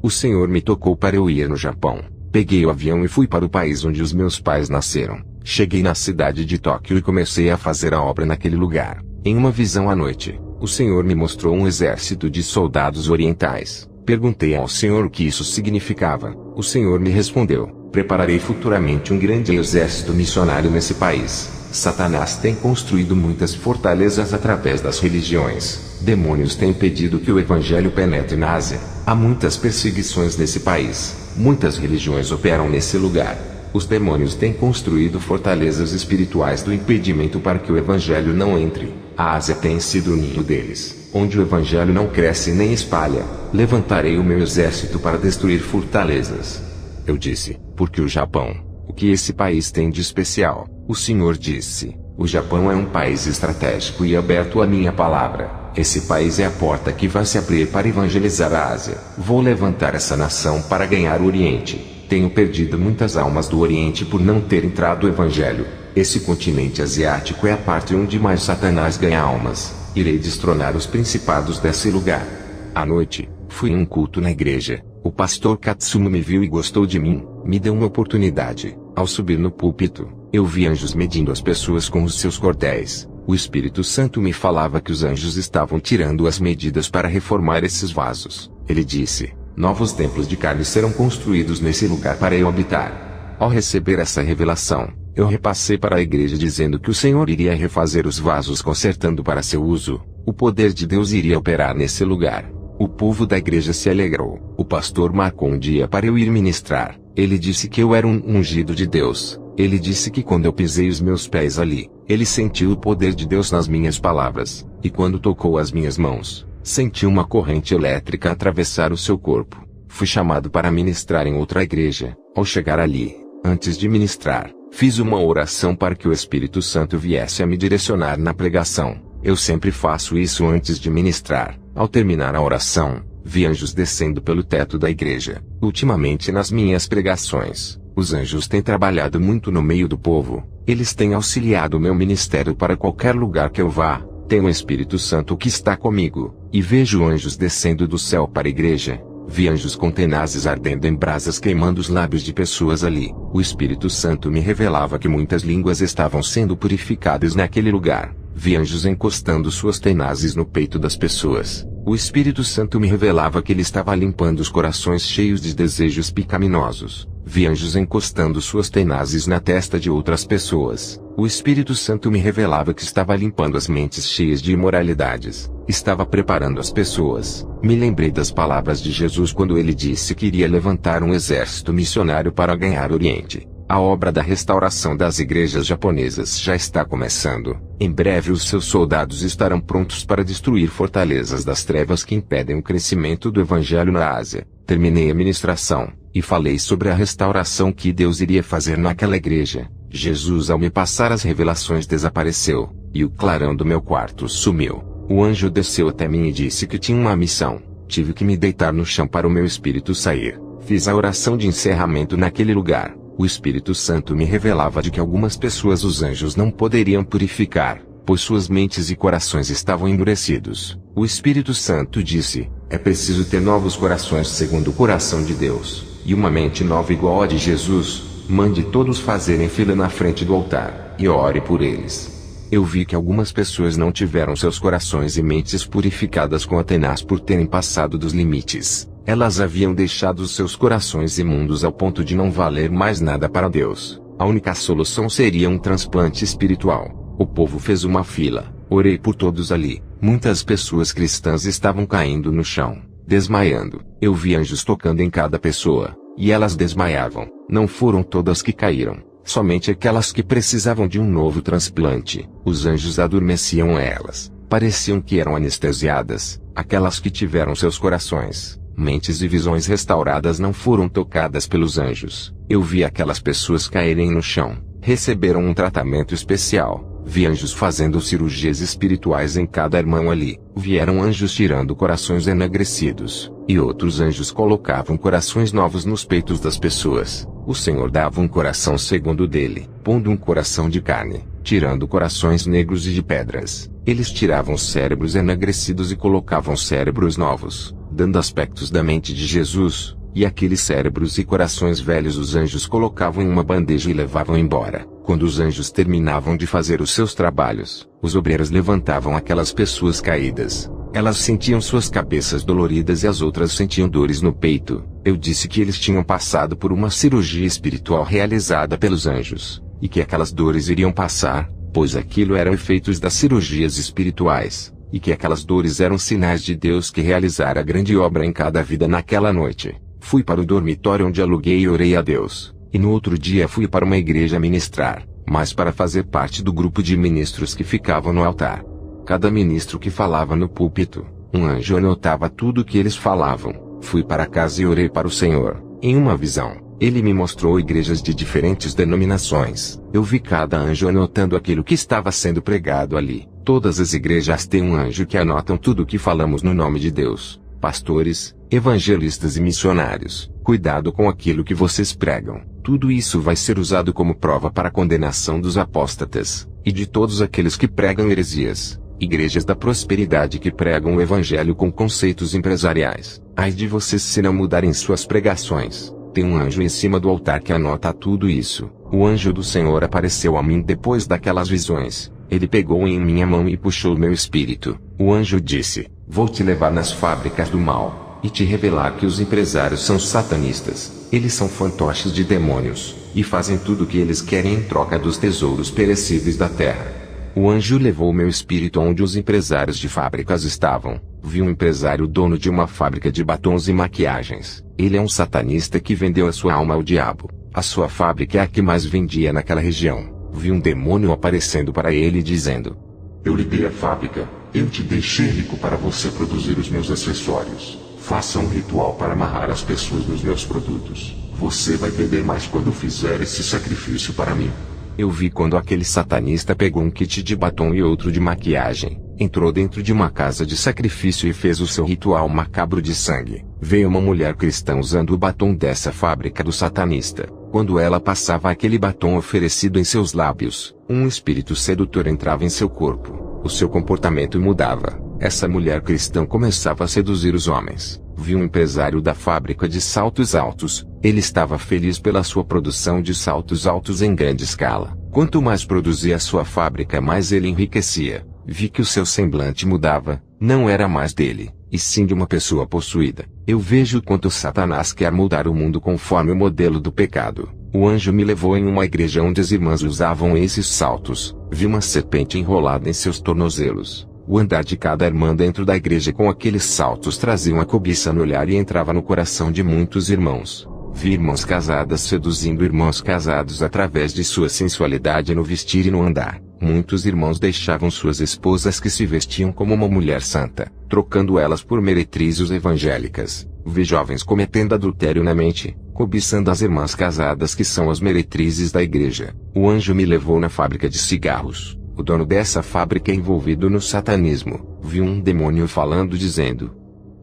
O Senhor me tocou para eu ir no Japão. Peguei o avião e fui para o país onde os meus pais nasceram. Cheguei na cidade de Tóquio e comecei a fazer a obra naquele lugar. Em uma visão à noite, o Senhor me mostrou um exército de soldados orientais. Perguntei ao Senhor o que isso significava. O Senhor me respondeu: prepararei futuramente um grande exército missionário nesse país. Satanás tem construído muitas fortalezas através das religiões. Demônios têm impedido que o evangelho penetre na Ásia. Há muitas perseguições nesse país. Muitas religiões operam nesse lugar. Os demônios têm construído fortalezas espirituais do impedimento para que o evangelho não entre. A Ásia tem sido o ninho deles, onde o evangelho não cresce nem espalha. Levantarei o meu exército para destruir fortalezas. Eu disse: por que o Japão? O que esse país tem de especial? O Senhor disse: o Japão é um país estratégico e aberto à minha palavra. Esse país é a porta que vai se abrir para evangelizar a Ásia. Vou levantar essa nação para ganhar o Oriente. Tenho perdido muitas almas do Oriente por não ter entrado o Evangelho. Esse continente asiático é a parte onde mais Satanás ganha almas. Irei destronar os principados desse lugar. À noite, fui em um culto na igreja. O pastor Katsumo me viu e gostou de mim. Me deu uma oportunidade. Ao subir no púlpito, eu vi anjos medindo as pessoas com os seus cordéis. O Espírito Santo me falava que os anjos estavam tirando as medidas para reformar esses vasos. Ele disse: novos templos de carne serão construídos nesse lugar para eu habitar. Ao receber essa revelação, eu repassei para a igreja dizendo que o Senhor iria refazer os vasos consertando para seu uso. O poder de Deus iria operar nesse lugar. O povo da igreja se alegrou. O pastor marcou um dia para eu ir ministrar. Ele disse que eu era um ungido de Deus. Ele disse que quando eu pisei os meus pés ali, ele sentiu o poder de Deus nas minhas palavras. E quando tocou as minhas mãos, senti uma corrente elétrica atravessar o seu corpo. Fui chamado para ministrar em outra igreja. Ao chegar ali, antes de ministrar, fiz uma oração para que o Espírito Santo viesse a me direcionar na pregação. Eu sempre faço isso antes de ministrar. Ao terminar a oração, vi anjos descendo pelo teto da igreja. Ultimamente nas minhas pregações, os anjos têm trabalhado muito no meio do povo. Eles têm auxiliado o meu ministério para qualquer lugar que eu vá. Tenho o Espírito Santo que está comigo, e vejo anjos descendo do céu para a igreja. Vi anjos com tenazes ardendo em brasas queimando os lábios de pessoas ali. O Espírito Santo me revelava que muitas línguas estavam sendo purificadas naquele lugar. Vi anjos encostando suas tenazes no peito das pessoas. O Espírito Santo me revelava que ele estava limpando os corações cheios de desejos pecaminosos. Vi anjos encostando suas tenazes na testa de outras pessoas. O Espírito Santo me revelava que estava limpando as mentes cheias de imoralidades. Estava preparando as pessoas. Me lembrei das palavras de Jesus quando ele disse que iria levantar um exército missionário para ganhar o Oriente. A obra da restauração das igrejas japonesas já está começando. Em breve os seus soldados estarão prontos para destruir fortalezas das trevas que impedem o crescimento do Evangelho na Ásia. Terminei a ministração, e falei sobre a restauração que Deus iria fazer naquela igreja. Jesus, ao me passar as revelações, desapareceu, e o clarão do meu quarto sumiu. O anjo desceu até mim e disse que tinha uma missão. Tive que me deitar no chão para o meu espírito sair. Fiz a oração de encerramento naquele lugar. O Espírito Santo me revelava de que algumas pessoas os anjos não poderiam purificar, pois suas mentes e corações estavam endurecidos. O Espírito Santo disse: é preciso ter novos corações segundo o coração de Deus, e uma mente nova igual a de Jesus. Mande todos fazerem fila na frente do altar, e ore por eles. Eu vi que algumas pessoas não tiveram seus corações e mentes purificadas com Atenas por terem passado dos limites. Elas haviam deixado os seus corações imundos ao ponto de não valer mais nada para Deus. A única solução seria um transplante espiritual. O povo fez uma fila. Orei por todos ali. Muitas pessoas cristãs estavam caindo no chão, desmaiando. Eu vi anjos tocando em cada pessoa, e elas desmaiavam. Não foram todas que caíram, somente aquelas que precisavam de um novo transplante. Os anjos adormeciam elas. Pareciam que eram anestesiadas. Aquelas que tiveram seus corações, mentes e visões restauradas não foram tocadas pelos anjos. Eu vi aquelas pessoas caírem no chão. Receberam um tratamento especial. Vi anjos fazendo cirurgias espirituais em cada irmão ali. Vieram anjos tirando corações enegrecidos, e outros anjos colocavam corações novos nos peitos das pessoas. O Senhor dava um coração segundo o dele, pondo um coração de carne, tirando corações negros e de pedras. Eles tiravam cérebros enegrecidos e colocavam cérebros novos. dando aspectos da mente de Jesus, e aqueles cérebros e corações velhos os anjos colocavam em uma bandeja e levavam embora. Quando os anjos terminavam de fazer os seus trabalhos, os obreiros levantavam aquelas pessoas caídas. Elas sentiam suas cabeças doloridas e as outras sentiam dores no peito. Eu disse que eles tinham passado por uma cirurgia espiritual realizada pelos anjos, e que aquelas dores iriam passar, pois aquilo eram efeitos das cirurgias espirituais, e que aquelas dores eram sinais de Deus que realizara grande obra em cada vida naquela noite. Fui para o dormitório onde aluguei e orei a Deus, e no outro dia fui para uma igreja ministrar, mas para fazer parte do grupo de ministros que ficavam no altar. Cada ministro que falava no púlpito, um anjo anotava tudo o que eles falavam. Fui para casa e orei para o Senhor. Em uma visão, Ele me mostrou igrejas de diferentes denominações. Eu vi cada anjo anotando aquilo que estava sendo pregado ali. Todas as igrejas têm um anjo que anotam tudo o que falamos no nome de Deus. Pastores, evangelistas e missionários, cuidado com aquilo que vocês pregam. Tudo isso vai ser usado como prova para a condenação dos apóstatas, e de todos aqueles que pregam heresias. Igrejas da prosperidade que pregam o evangelho com conceitos empresariais. Ai de vocês se não mudarem suas pregações. Tem um anjo em cima do altar que anota tudo isso. O anjo do Senhor apareceu a mim depois daquelas visões. Ele pegou em minha mão e puxou meu espírito. O anjo disse: vou te levar nas fábricas do mal, e te revelar que os empresários são satanistas. Eles são fantoches de demônios, e fazem tudo o que eles querem em troca dos tesouros perecíveis da terra. O anjo levou meu espírito onde os empresários de fábricas estavam. Vi um empresário dono de uma fábrica de batons e maquiagens. Ele é um satanista que vendeu a sua alma ao diabo. A sua fábrica é a que mais vendia naquela região. Vi um demônio aparecendo para ele dizendo: eu lhe dei a fábrica, eu te deixei rico para você produzir os meus acessórios. Faça um ritual para amarrar as pessoas nos meus produtos. Você vai vender mais quando fizer esse sacrifício para mim. Eu vi quando aquele satanista pegou um kit de batom e outro de maquiagem, entrou dentro de uma casa de sacrifício e fez o seu ritual macabro de sangue. Veio uma mulher cristã usando o batom dessa fábrica do satanista. Quando ela passava aquele batom oferecido em seus lábios, um espírito sedutor entrava em seu corpo. O seu comportamento mudava. Essa mulher cristã começava a seduzir os homens. Vi um empresário da fábrica de saltos altos. Ele estava feliz pela sua produção de saltos altos em grande escala. Quanto mais produzia a sua fábrica, mais ele enriquecia. Vi que o seu semblante mudava. Não era mais dele, e sim de uma pessoa possuída. Eu vejo quanto Satanás quer mudar o mundo conforme o modelo do pecado. O anjo me levou em uma igreja onde as irmãs usavam esses saltos. Vi uma serpente enrolada em seus tornozelos. O andar de cada irmã dentro da igreja com aqueles saltos trazia uma cobiça no olhar e entrava no coração de muitos irmãos. Vi irmãs casadas seduzindo irmãos casados através de sua sensualidade no vestir e no andar. Muitos irmãos deixavam suas esposas que se vestiam como uma mulher santa, trocando elas por meretrizes evangélicas. Vi jovens cometendo adultério na mente, cobiçando as irmãs casadas que são as meretrizes da igreja. O anjo me levou na fábrica de cigarros. O dono dessa fábrica é envolvido no satanismo. Vi um demônio falando dizendo: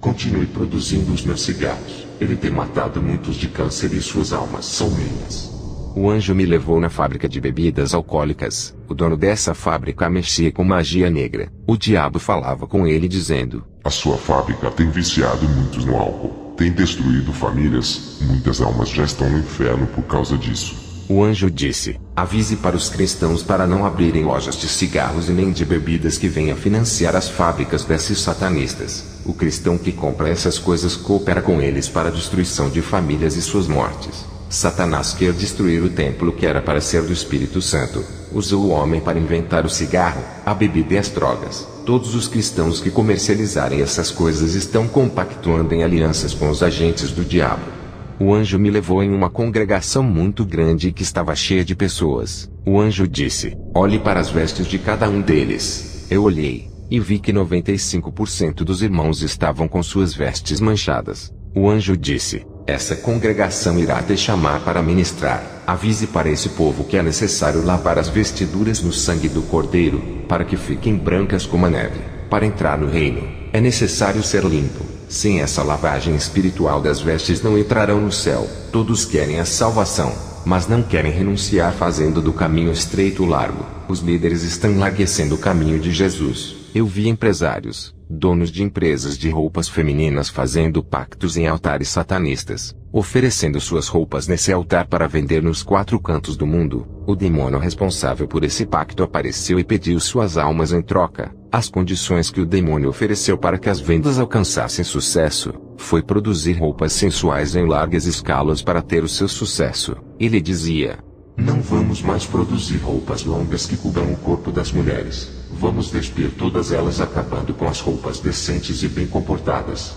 continue produzindo os meus cigarros. Ele tem matado muitos de câncer e suas almas são minhas. O anjo me levou na fábrica de bebidas alcoólicas. O dono dessa fábrica mexia com magia negra. O diabo falava com ele dizendo: a sua fábrica tem viciado muitos no álcool. Tem destruído famílias. Muitas almas já estão no inferno por causa disso. O anjo disse: avise para os cristãos para não abrirem lojas de cigarros e nem de bebidas que venham financiar as fábricas desses satanistas. O cristão que compra essas coisas coopera com eles para a destruição de famílias e suas mortes. Satanás quer destruir o templo que era para ser do Espírito Santo. Usou o homem para inventar o cigarro, a bebida e as drogas. Todos os cristãos que comercializarem essas coisas estão compactuando em alianças com os agentes do diabo. O anjo me levou em uma congregação muito grande e que estava cheia de pessoas. O anjo disse: olhe para as vestes de cada um deles. Eu olhei, e vi que 95% dos irmãos estavam com suas vestes manchadas. O anjo disse: essa congregação irá te chamar para ministrar. Avise para esse povo que é necessário lavar as vestiduras no sangue do Cordeiro, para que fiquem brancas como a neve. Para entrar no reino, é necessário ser limpo. Sem essa lavagem espiritual das vestes não entrarão no céu. Todos querem a salvação, mas não querem renunciar fazendo do caminho estreito largo. Os líderes estão enlarguecendo o caminho de Jesus. Eu vi empresários, donos de empresas de roupas femininas fazendo pactos em altares satanistas, oferecendo suas roupas nesse altar para vender nos 4 cantos do mundo. O demônio responsável por esse pacto apareceu e pediu suas almas em troca. As condições que o demônio ofereceu para que as vendas alcançassem sucesso, foi produzir roupas sensuais em largas escalas para ter o seu sucesso. Ele dizia: não vamos mais produzir roupas longas que cubram o corpo das mulheres. Vamos despir todas elas, acabando com as roupas decentes e bem comportadas.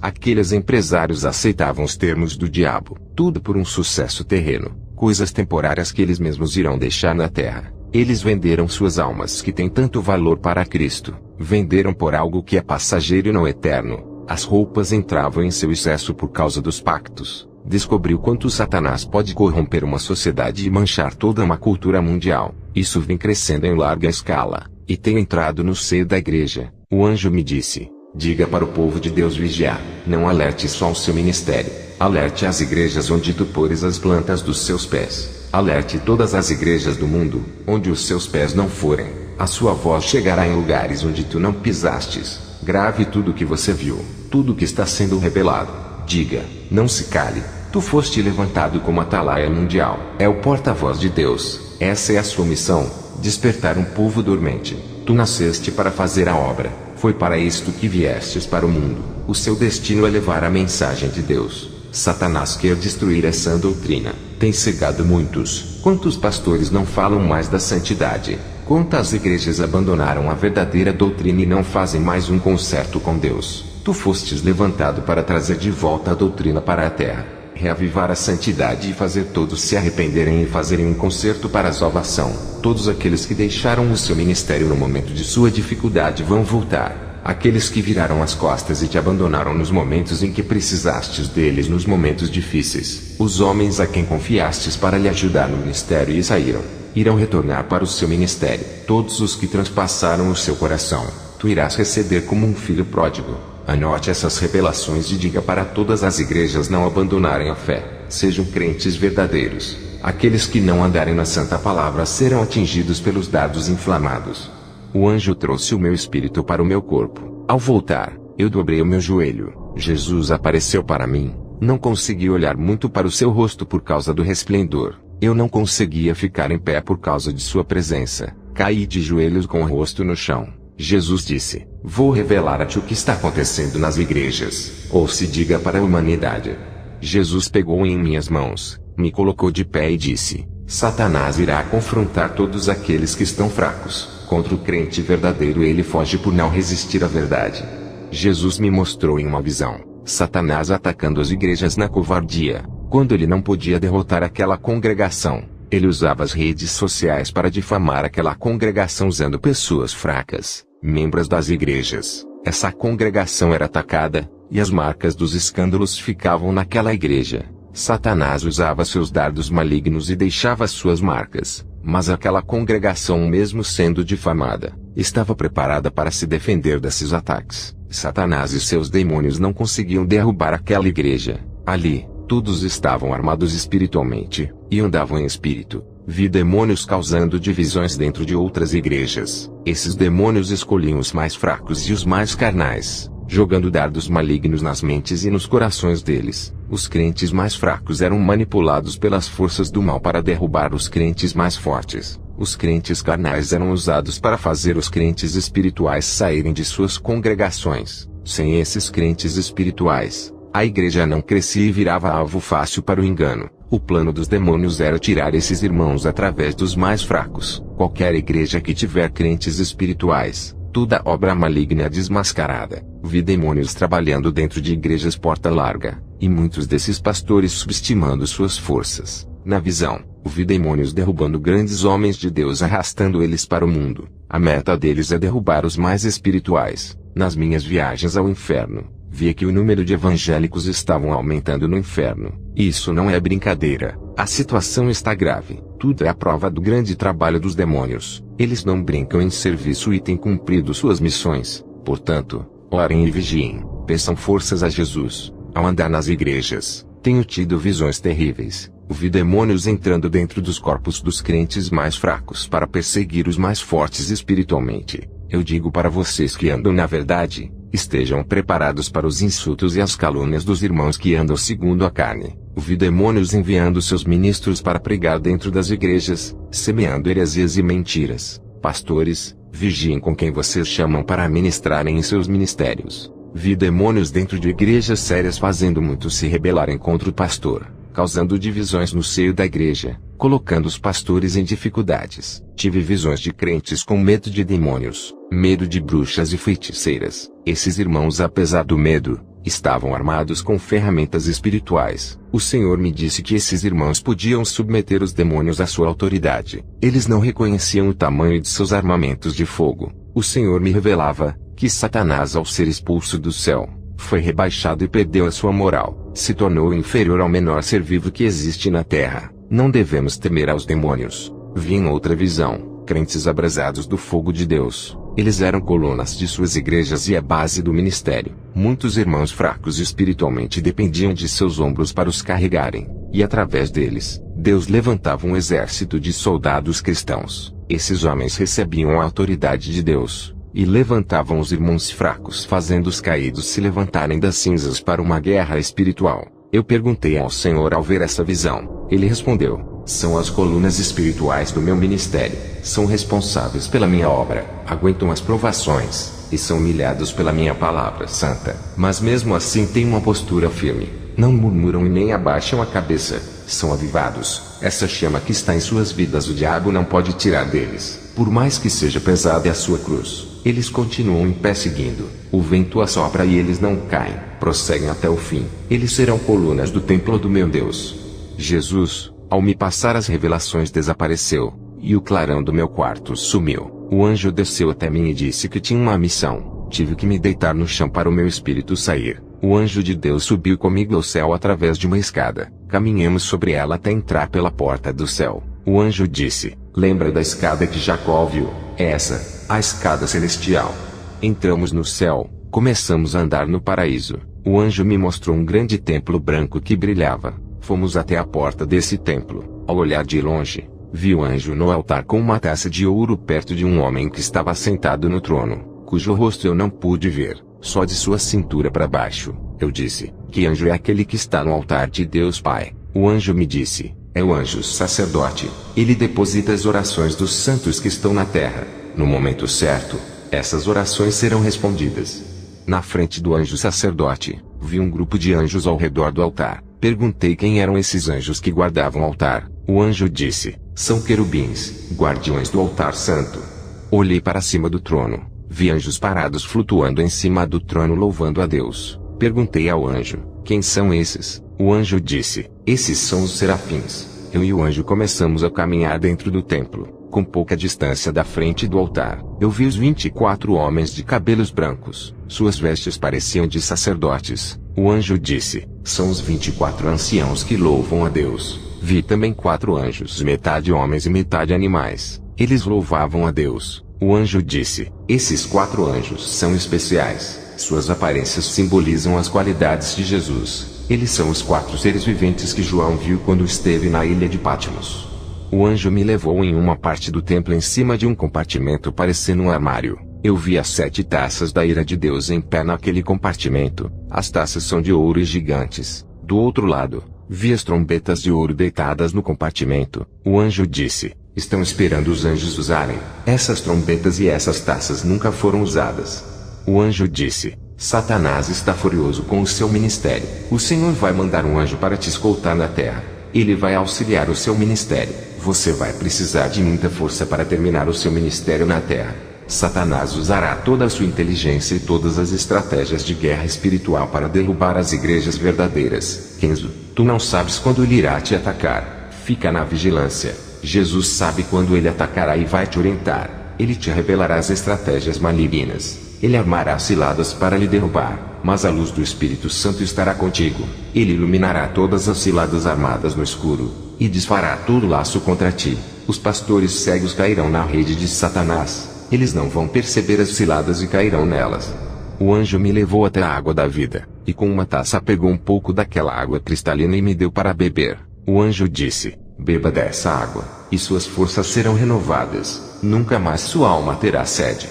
Aqueles empresários aceitavam os termos do diabo, tudo por um sucesso terreno, coisas temporárias que eles mesmos irão deixar na terra. Eles venderam suas almas que têm tanto valor para Cristo, venderam por algo que é passageiro e não eterno. As roupas entravam em seu excesso por causa dos pactos. Descobriu quanto Satanás pode corromper uma sociedade e manchar toda uma cultura mundial. Isso vem crescendo em larga escala, e tem entrado no seio da igreja. O anjo me disse: diga para o povo de Deus vigiar, não alerte só o seu ministério, alerte as igrejas onde tu pôres as plantas dos seus pés. Alerte todas as igrejas do mundo, onde os seus pés não forem, a sua voz chegará em lugares onde tu não pisastes. Grave tudo o que você viu, tudo o que está sendo revelado. Diga, não se cale, tu foste levantado como atalaia mundial. É o porta-voz de Deus, essa é a sua missão, despertar um povo dormente. Tu nasceste para fazer a obra, foi para isto que viestes para o mundo. O seu destino é levar a mensagem de Deus. Satanás quer destruir essa doutrina. Tem cegado muitos. Quantos pastores não falam mais da santidade? Quantas igrejas abandonaram a verdadeira doutrina e não fazem mais um concerto com Deus? Tu fostes levantado para trazer de volta a doutrina para a terra, reavivar a santidade e fazer todos se arrependerem e fazerem um concerto para a salvação. Todos aqueles que deixaram o seu ministério no momento de sua dificuldade vão voltar. Aqueles que viraram as costas e te abandonaram nos momentos em que precisastes deles nos momentos difíceis. Os homens a quem confiastes para lhe ajudar no ministério e saíram, irão retornar para o seu ministério. Todos os que transpassaram o seu coração, tu irás receber como um filho pródigo. Anote essas revelações e diga para todas as igrejas não abandonarem a fé. Sejam crentes verdadeiros. Aqueles que não andarem na santa palavra serão atingidos pelos dardos inflamados. O anjo trouxe o meu espírito para o meu corpo. Ao voltar, eu dobrei o meu joelho. Jesus apareceu para mim. Não consegui olhar muito para o seu rosto por causa do resplendor. Eu não conseguia ficar em pé por causa de sua presença. Caí de joelhos com o rosto no chão. Jesus disse: vou revelar a ti o que está acontecendo nas igrejas. Ou se diga para a humanidade. Jesus pegou em minhas mãos, me colocou de pé e disse: Satanás irá confrontar todos aqueles que estão fracos. Contra o crente verdadeiro ele foge por não resistir à verdade. Jesus me mostrou em uma visão Satanás atacando as igrejas na covardia. Quando ele não podia derrotar aquela congregação, ele usava as redes sociais para difamar aquela congregação usando pessoas fracas, membros das igrejas. Essa congregação era atacada, e as marcas dos escândalos ficavam naquela igreja. Satanás usava seus dardos malignos e deixava suas marcas. Mas aquela congregação, mesmo sendo difamada, estava preparada para se defender desses ataques. Satanás e seus demônios não conseguiam derrubar aquela igreja. Ali, todos estavam armados espiritualmente, e andavam em espírito. Vi demônios causando divisões dentro de outras igrejas. Esses demônios escolhiam os mais fracos e os mais carnais, jogando dardos malignos nas mentes e nos corações deles. Os crentes mais fracos eram manipulados pelas forças do mal para derrubar os crentes mais fortes. Os crentes carnais eram usados para fazer os crentes espirituais saírem de suas congregações. Sem esses crentes espirituais, a igreja não crescia e virava alvo fácil para o engano. O plano dos demônios era tirar esses irmãos através dos mais fracos. Qualquer igreja que tiver crentes espirituais, toda obra maligna é desmascarada. Vi demônios trabalhando dentro de igrejas porta larga, e muitos desses pastores subestimando suas forças. Na visão, vi demônios derrubando grandes homens de Deus, arrastando eles para o mundo. A meta deles é derrubar os mais espirituais. Nas minhas viagens ao inferno, via que o número de evangélicos estavam aumentando no inferno. Isso não é brincadeira. A situação está grave. Tudo é a prova do grande trabalho dos demônios. Eles não brincam em serviço e têm cumprido suas missões. Portanto, orem e vigiem. Peçam forças a Jesus. Ao andar nas igrejas, tenho tido visões terríveis. Vi demônios entrando dentro dos corpos dos crentes mais fracos para perseguir os mais fortes espiritualmente. Eu digo para vocês que andam na verdade, estejam preparados para os insultos e as calúnias dos irmãos que andam segundo a carne. Vi demônios enviando seus ministros para pregar dentro das igrejas, semeando heresias e mentiras. Pastores, vigiem com quem vocês chamam para ministrarem em seus ministérios. Vi demônios dentro de igrejas sérias fazendo muitos se rebelarem contra o pastor, causando divisões no seio da igreja, colocando os pastores em dificuldades. Tive visões de crentes com medo de demônios, medo de bruxas e feiticeiras. Esses irmãos, apesar do medo, estavam armados com ferramentas espirituais. O Senhor me disse que esses irmãos podiam submeter os demônios à sua autoridade. Eles não reconheciam o tamanho de seus armamentos de fogo. O Senhor me revelava que Satanás, ao ser expulso do céu, foi rebaixado e perdeu a sua moral. Se tornou inferior ao menor ser vivo que existe na terra. Não devemos temer aos demônios. Vi em outra visão, crentes abrasados do fogo de Deus. Eles eram colunas de suas igrejas e a base do ministério. Muitos irmãos fracos espiritualmente dependiam de seus ombros para os carregarem, e através deles, Deus levantava um exército de soldados cristãos. Esses homens recebiam a autoridade de Deus, e levantavam os irmãos fracos, fazendo os caídos se levantarem das cinzas para uma guerra espiritual. Eu perguntei ao Senhor ao ver essa visão. Ele respondeu: são as colunas espirituais do meu ministério. São responsáveis pela minha obra, aguentam as provações, e são humilhados pela minha palavra santa. Mas mesmo assim têm uma postura firme. Não murmuram e nem abaixam a cabeça. São avivados. Essa chama que está em suas vidas o diabo não pode tirar deles. Por mais que seja pesada a sua cruz, eles continuam em pé seguindo. O vento assopra e eles não caem. Prosseguem até o fim. Eles serão colunas do templo do meu Deus. Jesus, ao me passar as revelações, desapareceu, e o clarão do meu quarto sumiu. O anjo desceu até mim e disse que tinha uma missão. Tive que me deitar no chão para o meu espírito sair. O anjo de Deus subiu comigo ao céu através de uma escada. Caminhamos sobre ela até entrar pela porta do céu. O anjo disse: lembra da escada que Jacó viu? É essa, a escada celestial. Entramos no céu, começamos a andar no paraíso. O anjo me mostrou um grande templo branco que brilhava. Fomos até a porta desse templo. Ao olhar de longe, vi o anjo no altar com uma taça de ouro perto de um homem que estava sentado no trono, cujo rosto eu não pude ver, só de sua cintura para baixo. Eu disse: que anjo é aquele que está no altar de Deus Pai? O anjo me disse: é o anjo sacerdote. Ele deposita as orações dos santos que estão na terra. No momento certo, essas orações serão respondidas. Na frente do anjo sacerdote, vi um grupo de anjos ao redor do altar. Perguntei quem eram esses anjos que guardavam o altar. O anjo disse: são querubins, guardiões do altar santo. Olhei para cima do trono. Vi anjos parados flutuando em cima do trono louvando a Deus. Perguntei ao anjo: quem são esses? O anjo disse: esses são os serafins. Eu e o anjo começamos a caminhar dentro do templo, com pouca distância da frente do altar. Eu vi os 24 homens de cabelos brancos. Suas vestes pareciam de sacerdotes. O anjo disse: são os 24 anciãos que louvam a Deus. Vi também 4 anjos, metade homens e metade animais. Eles louvavam a Deus. O anjo disse: esses 4 anjos são especiais. Suas aparências simbolizam as qualidades de Jesus. Eles são os 4 seres viventes que João viu quando esteve na ilha de Patmos. O anjo me levou em uma parte do templo em cima de um compartimento parecendo um armário. Eu vi as 7 taças da ira de Deus em pé naquele compartimento. As taças são de ouro e gigantes. Do outro lado, vi as trombetas de ouro deitadas no compartimento. O anjo disse: estão esperando os anjos usarem. Essas trombetas e essas taças nunca foram usadas. O anjo disse: Satanás está furioso com o seu ministério. O Senhor vai mandar um anjo para te escoltar na terra. Ele vai auxiliar o seu ministério. Você vai precisar de muita força para terminar o seu ministério na terra. Satanás usará toda a sua inteligência e todas as estratégias de guerra espiritual para derrubar as igrejas verdadeiras. Kenzo, tu não sabes quando ele irá te atacar. Fica na vigilância. Jesus sabe quando ele atacará e vai te orientar. Ele te revelará as estratégias malignas. Ele armará ciladas para lhe derrubar, mas a luz do Espírito Santo estará contigo. Ele iluminará todas as ciladas armadas no escuro, e desfará todo laço contra ti. Os pastores cegos cairão na rede de Satanás. Eles não vão perceber as ciladas e cairão nelas. O anjo me levou até a água da vida, e com uma taça pegou um pouco daquela água cristalina e me deu para beber. O anjo disse: beba dessa água, e suas forças serão renovadas. Nunca mais sua alma terá sede.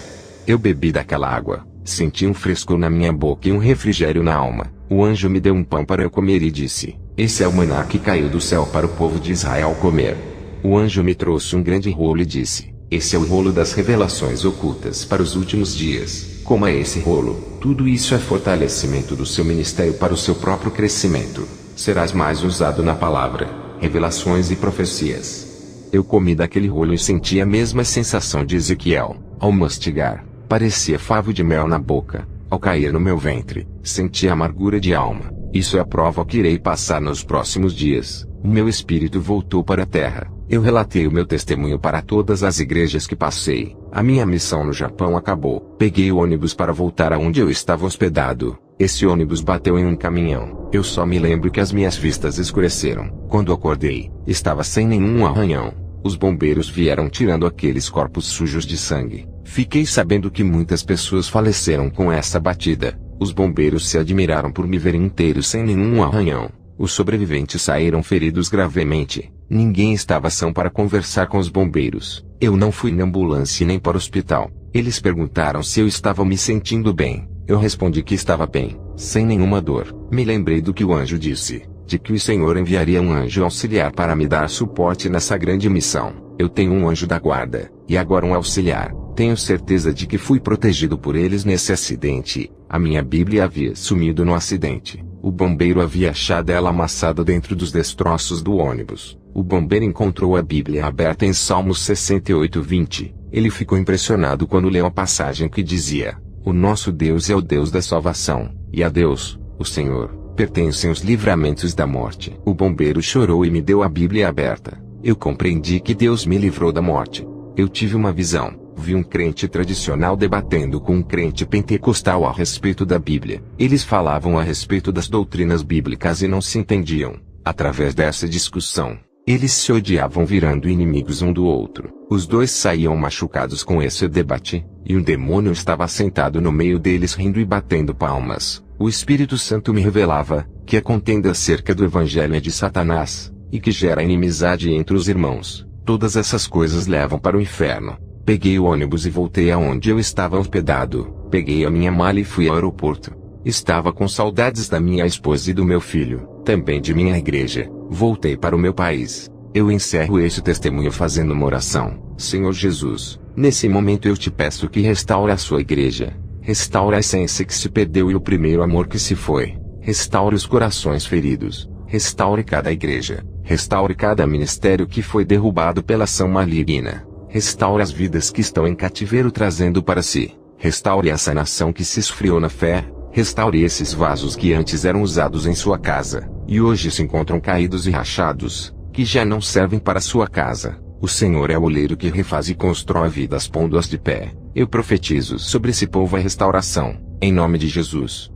Eu bebi daquela água, senti um frescor na minha boca e um refrigério na alma. O anjo me deu um pão para eu comer e disse: esse é o maná que caiu do céu para o povo de Israel comer. O anjo me trouxe um grande rolo e disse: esse é o rolo das revelações ocultas para os últimos dias. Coma esse rolo. Tudo isso é fortalecimento do seu ministério para o seu próprio crescimento. Serás mais usado na palavra, revelações e profecias. Eu comi daquele rolo e senti a mesma sensação de Ezequiel, ao mastigar. Parecia favo de mel na boca. Ao cair no meu ventre, senti amargura de alma. Isso é a prova que irei passar nos próximos dias. O meu espírito voltou para a terra. Eu relatei o meu testemunho para todas as igrejas que passei. A minha missão no Japão acabou. Peguei o ônibus para voltar aonde eu estava hospedado. Esse ônibus bateu em um caminhão. Eu só me lembro que as minhas vistas escureceram. Quando acordei, estava sem nenhum arranhão. Os bombeiros vieram tirando aqueles corpos sujos de sangue. Fiquei sabendo que muitas pessoas faleceram com essa batida. Os bombeiros se admiraram por me verem inteiro sem nenhum arranhão. Os sobreviventes saíram feridos gravemente. Ninguém estava são para conversar com os bombeiros. Eu não fui na ambulância nem para o hospital. Eles perguntaram se eu estava me sentindo bem. Eu respondi que estava bem, sem nenhuma dor. Me lembrei do que o anjo disse, de que o Senhor enviaria um anjo auxiliar para me dar suporte nessa grande missão. Eu tenho um anjo da guarda, e agora um auxiliar. Tenho certeza de que fui protegido por eles nesse acidente. A minha Bíblia havia sumido no acidente. O bombeiro havia achado ela amassada dentro dos destroços do ônibus. O bombeiro encontrou a Bíblia aberta em Salmos 68:20. Ele ficou impressionado quando leu a passagem que dizia: o nosso Deus é o Deus da salvação, e a Deus, o Senhor, pertencem os livramentos da morte. O bombeiro chorou e me deu a Bíblia aberta. Eu compreendi que Deus me livrou da morte. Eu tive uma visão. Vi um crente tradicional debatendo com um crente pentecostal a respeito da Bíblia. Eles falavam a respeito das doutrinas bíblicas e não se entendiam. Através dessa discussão, eles se odiavam virando inimigos um do outro. Os dois saíam machucados com esse debate, e um demônio estava sentado no meio deles rindo e batendo palmas. O Espírito Santo me revelava que a contenda acerca do Evangelho é de Satanás, e que gera inimizade entre os irmãos. Todas essas coisas levam para o inferno. Peguei o ônibus e voltei aonde eu estava hospedado. Peguei a minha mala e fui ao aeroporto. Estava com saudades da minha esposa e do meu filho, também de minha igreja. Voltei para o meu país. Eu encerro este testemunho fazendo uma oração. Senhor Jesus, nesse momento eu te peço que restaure a sua igreja. Restaure a essência que se perdeu e o primeiro amor que se foi. Restaure os corações feridos. Restaure cada igreja. Restaure cada ministério que foi derrubado pela ação maligna. Restaure as vidas que estão em cativeiro trazendo para si. Restaure essa nação que se esfriou na fé. Restaure esses vasos que antes eram usados em sua casa, e hoje se encontram caídos e rachados, que já não servem para sua casa. O Senhor é o oleiro que refaz e constrói vidas pondo-as de pé. Eu profetizo sobre esse povo a restauração, em nome de Jesus.